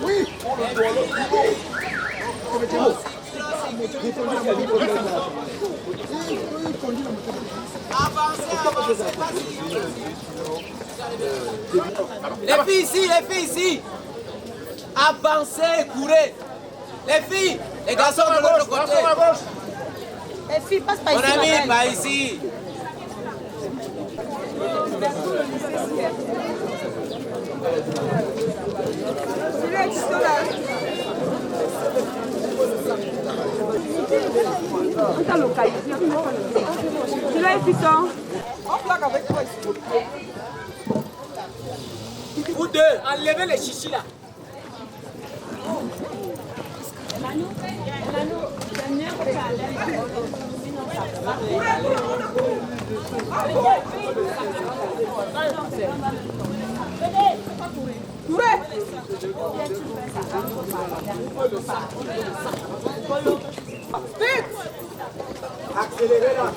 Oui, on le doit les filles ici, avancez, courez. Les filles, les garçons de l'autre côté. Les filles, passe par Mon ici. ami, pas ici. On t'a localisé. Tu l'as puissant. On plaque avec toi ici. Vous deux, enlevez les chichis là. accélérez là.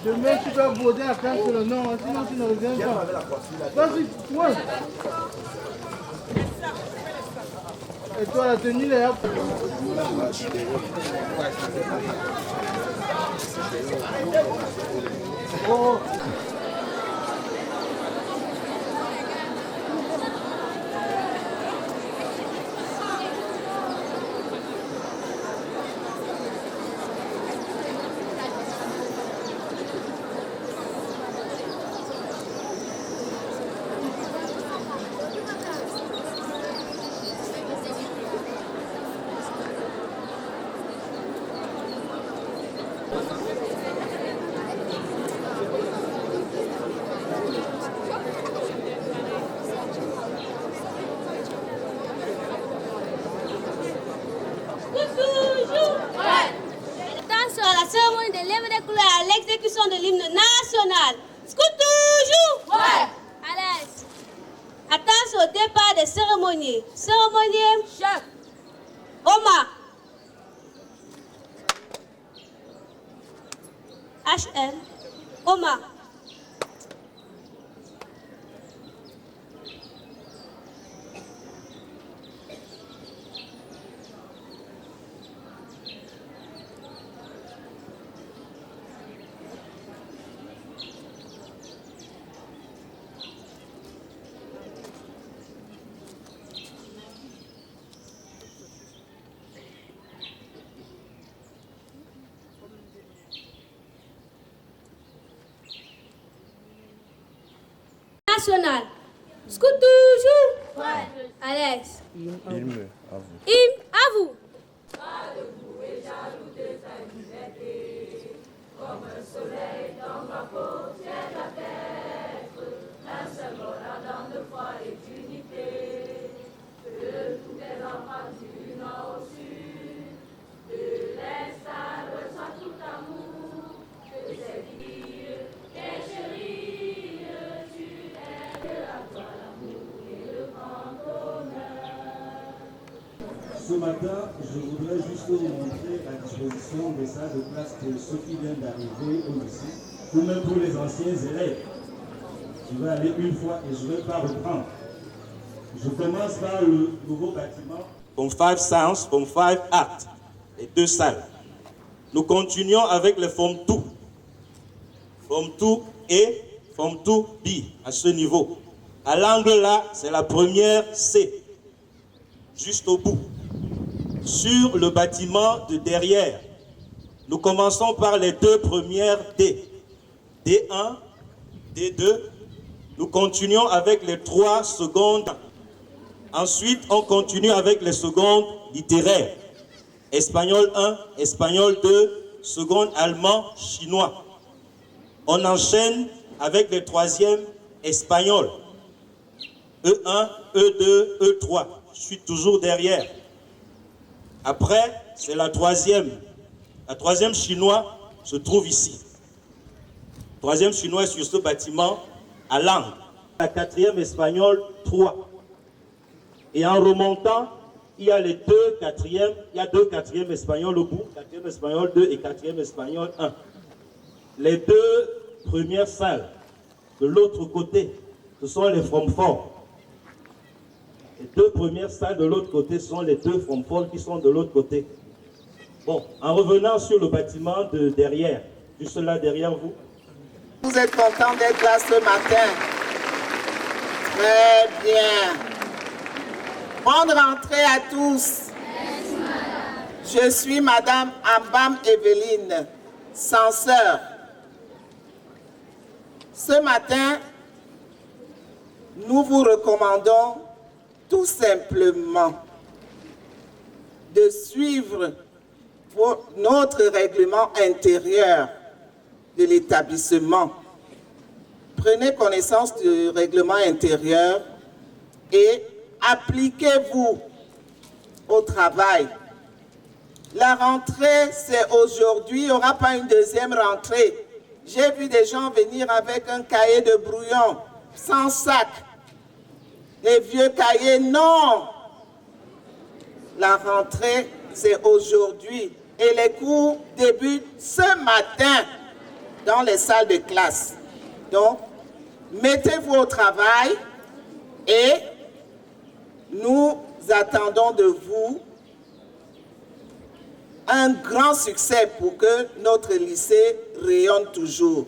Demain, tu dois voter à faire sur le nom, sinon tu ne reviens pas. Vas-y, ouais. Et toi, la tenue, là. Oh. Attention à la cérémonie de levée des couleurs à l'exécution de l'hymne national. Scout toujours. Ouais. À l'aise. Attention au départ des cérémonies. Cérémonier. Chef. Omar. HM. Omar. National. Scout toujours. Ouais. À l'aise. Hymne à vous. Hymne à vous. Ce matin, je voudrais juste vous montrer la disposition des salles de classe pour ceux qui viennent d'arriver au lycée, ou même pour les anciens élèves. Je vais aller une fois et je ne vais pas reprendre. Je commence par le nouveau bâtiment. Form 5 Science, Form 5 Art, les deux salles. Nous continuons avec le Form 2. Form 2 et Form 2 B à ce niveau. À l'angle là, c'est la première C, juste au bout. Sur le bâtiment de derrière, nous commençons par les deux premières D. D1, D2. Nous continuons avec les trois secondes. Ensuite, on continue avec les secondes littéraires. Espagnol 1, espagnol 2, seconde allemand, chinois. On enchaîne avec les troisièmes espagnol. E1, E2, E3. Je suis toujours derrière. Après, c'est la troisième. La troisième chinois se trouve ici. Troisième chinois est sur ce bâtiment à l'angle. La quatrième espagnol, 3. Et en remontant, il y a les deux quatrièmes, il y a deux quatrièmes espagnols au bout, quatrième espagnol 2 et quatrième espagnol 1. Les deux premières salles de l'autre côté, ce sont les from four. Les deux premières salles de l'autre côté sont les deux from four qui sont de l'autre côté. Bon, en revenant sur le bâtiment de derrière, juste là derrière vous. Vous êtes content d'être là ce matin? Très bien. Bonne rentrée à tous. Je suis Madame Ambam Evelyne, censeur. Ce matin, nous vous recommandons tout simplement de suivre notre règlement intérieur de l'établissement. Prenez connaissance du règlement intérieur et appliquez-vous au travail. La rentrée, c'est aujourd'hui, il n'y aura pas une deuxième rentrée. J'ai vu des gens venir avec un cahier de brouillon, sans sac. Les vieux cahiers, non. La rentrée, c'est aujourd'hui. Et les cours débutent ce matin dans les salles de classe. Donc, mettez-vous au travail et nous attendons de vous un grand succès pour que notre lycée rayonne toujours.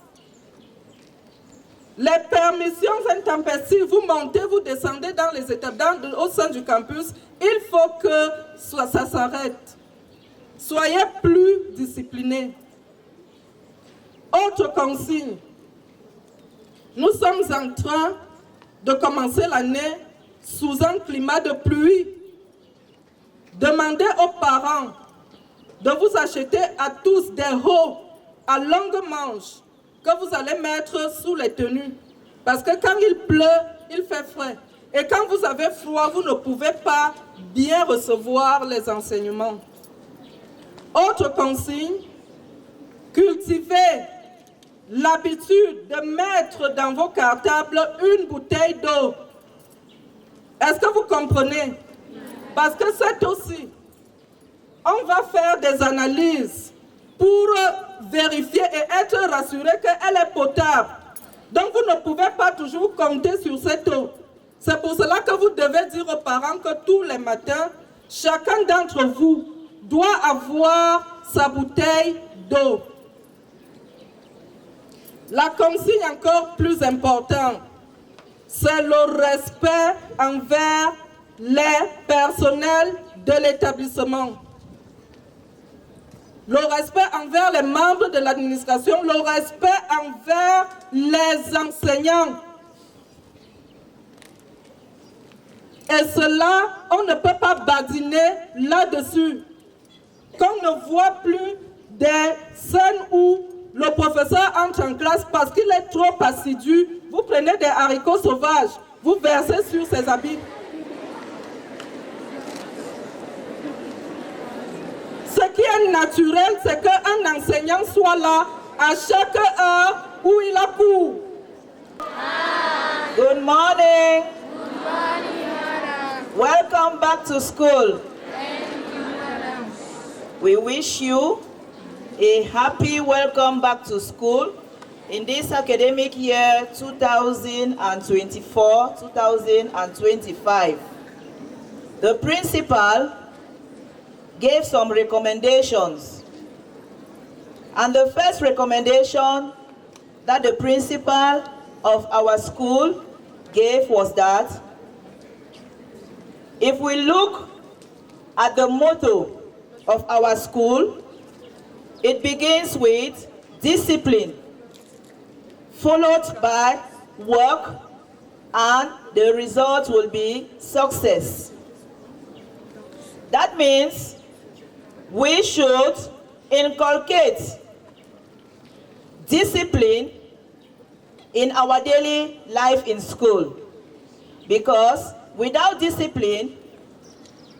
Les permissions intempestives, vous montez, vous descendez dans les établissements au sein du campus, il faut que ça s'arrête. Soyez plus disciplinés. Autre consigne, nous sommes en train de commencer l'année sous un climat de pluie. Demandez aux parents de vous acheter à tous des hauts à longue manche que vous allez mettre sous les tenues. Parce que quand il pleut, il fait frais. Et quand vous avez froid, vous ne pouvez pas bien recevoir les enseignements. Autre consigne, cultivez l'habitude de mettre dans vos cartables une bouteille d'eau. Est-ce que vous comprenez? Parce que c'est aussi, on va faire des analyses pour vérifier et être rassuré qu'elle est potable. Donc vous ne pouvez pas toujours compter sur cette eau. C'est pour cela que vous devez dire aux parents que tous les matins, chacun d'entre vous doit avoir sa bouteille d'eau. La consigne encore plus importante, c'est le respect envers les personnels de l'établissement. Le respect envers les membres de l'administration, le respect envers les enseignants. Et cela, on ne peut pas badiner là-dessus. Qu'on ne voit plus des scènes où le professeur entre en classe parce qu'il est trop assidu. Vous prenez des haricots sauvages, vous versez sur ses habits. Ce qui est naturel, c'est qu'un enseignant soit là à chaque heure où il a cours. Good morning. Good morning, madam. Welcome back to school. Thank you, madam. We wish you a happy welcome back to school in this academic year 2024-2025. The principal gave some recommendations. And the first recommendation that the principal of our school gave was that if we look at the motto of our school, it begins with discipline, followed by work, and the result will be success. That means we should inculcate discipline in our daily life in school, because without discipline,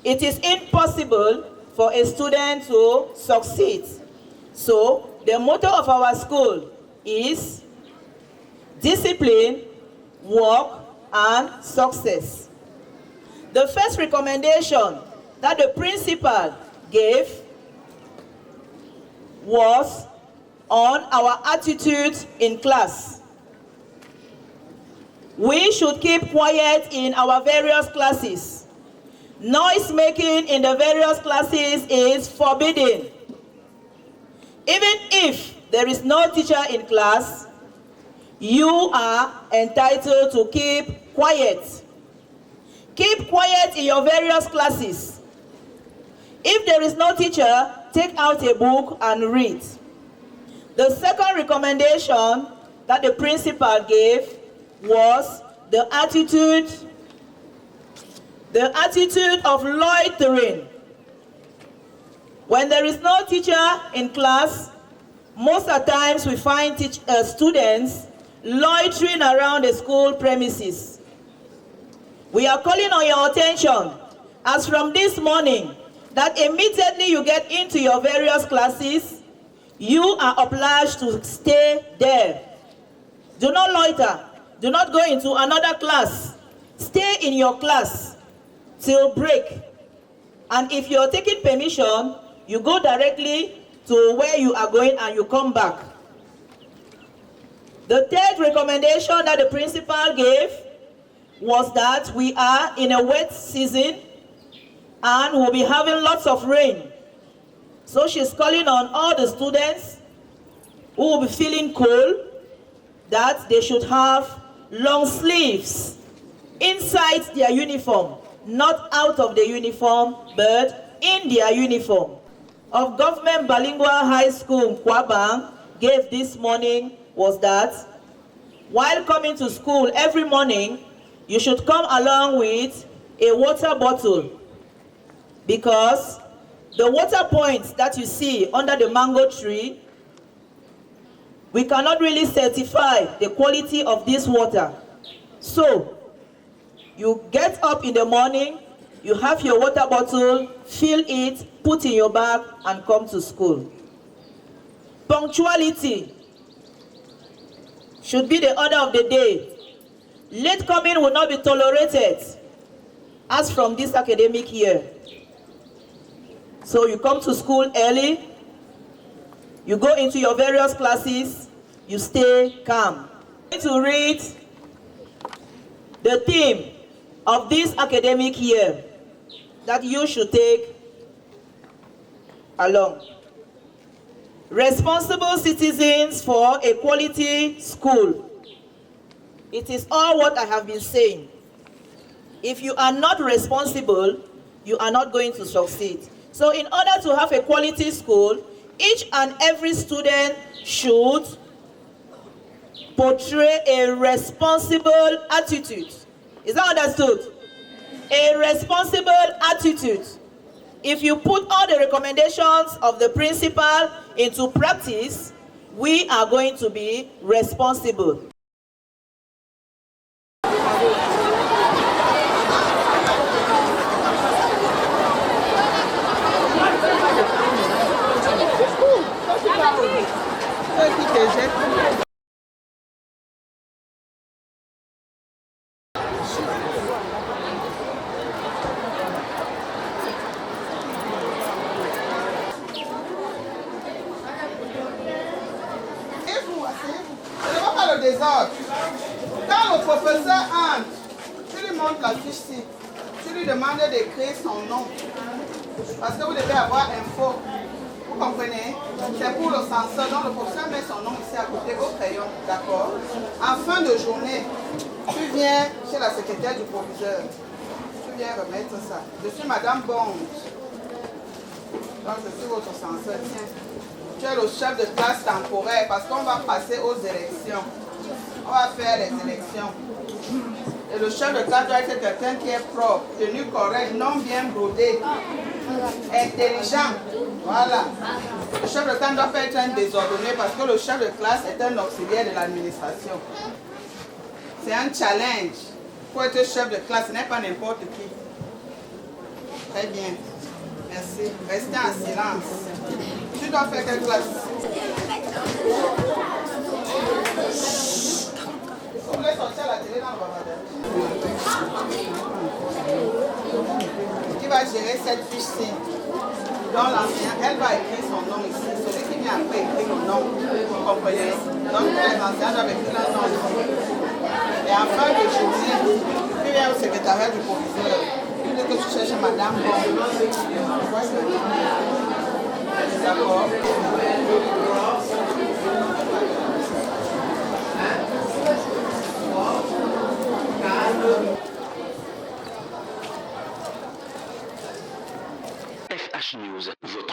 it is impossible for a student to succeed. So, the motto of our school is discipline, work, and success. The first recommendation that the principal gave was on our attitude in class. We should keep quiet in our various classes. Noise making in the various classes is forbidden. Even if there is no teacher in class, you are entitled to keep quiet. Keep quiet in your various classes. If there is no teacher, take out a book and read. The second recommendation that the principal gave was the attitude of loitering. When there is no teacher in class, most of the times we find students loitering around the school premises. We are calling on your attention as from this morning that immediately you get into your various classes, you are obliged to stay there. Do not loiter. Do not go into another class. Stay in your class till break. And if you're taking permission, you go directly to where you are going and you come back. The third recommendation that the principal gave was that we are in a wet season and we'll be having lots of rain. So she's calling on all the students who will be feeling cold that they should have long sleeves inside their uniform, not out of the uniform, but in their uniform. Of Government Bilingual High School Kwabang gave this morning was that while coming to school every morning, you should come along with a water bottle, because the water points that you see under the mango tree, we cannot really certify the quality of this water. So, you get up in the morning, you have your water bottle, fill it, put in your bag, and come to school. Punctuality should be the order of the day. Late coming will not be tolerated as from this academic year. So you come to school early, you go into your various classes, you stay calm. I'm going to read the theme of this academic year that you should take along. Responsible citizens for a quality school. It is all what I have been saying. If you are not responsible, you are not going to succeed. So in order to have a quality school, each and every student should portray a responsible attitude. Is that understood? A responsible attitude. If you put all the recommendations of the principal into practice, we are going to be responsible. Quand le professeur entre, tu lui montres la fiche-ci, tu lui demandes d'écrire son nom. Parce que vous devez avoir info. Vous comprenez? C'est pour le censeur. Donc le professeur met son nom ici à côté au crayon. D'accord? En fin de journée, tu viens chez la secrétaire du proviseur. Tu viens remettre ça. Je suis Madame Bond. Donc je suis votre censeur. Tiens. Tu es le chef de classe temporaire parce qu'on va passer aux élections. On va faire les élections. Et le chef de classe doit être quelqu'un qui est propre, tenu correct, non bien brodé, intelligent. Voilà. Le chef de classe ne doit pas être un désordonné parce que le chef de classe est un auxiliaire de l'administration. C'est un challenge. Pour être chef de classe, ce n'est pas n'importe qui. Très bien. Merci. Restez en silence. Tu dois faire quelle classe? Vous voulez sortir à la télé dans le bavardage? va gérer cette fiche-ci. Donc l'enseignant, elle va écrire son nom ici. Celui qui vient après écrire le nom. Vous comprenez? Donc les enseignants doivent écrire leur nom ici. Et en fin de journée, tu viens au secrétariat du proviseur. Tu dis que tu cherches madame. D'accord. FH News, votre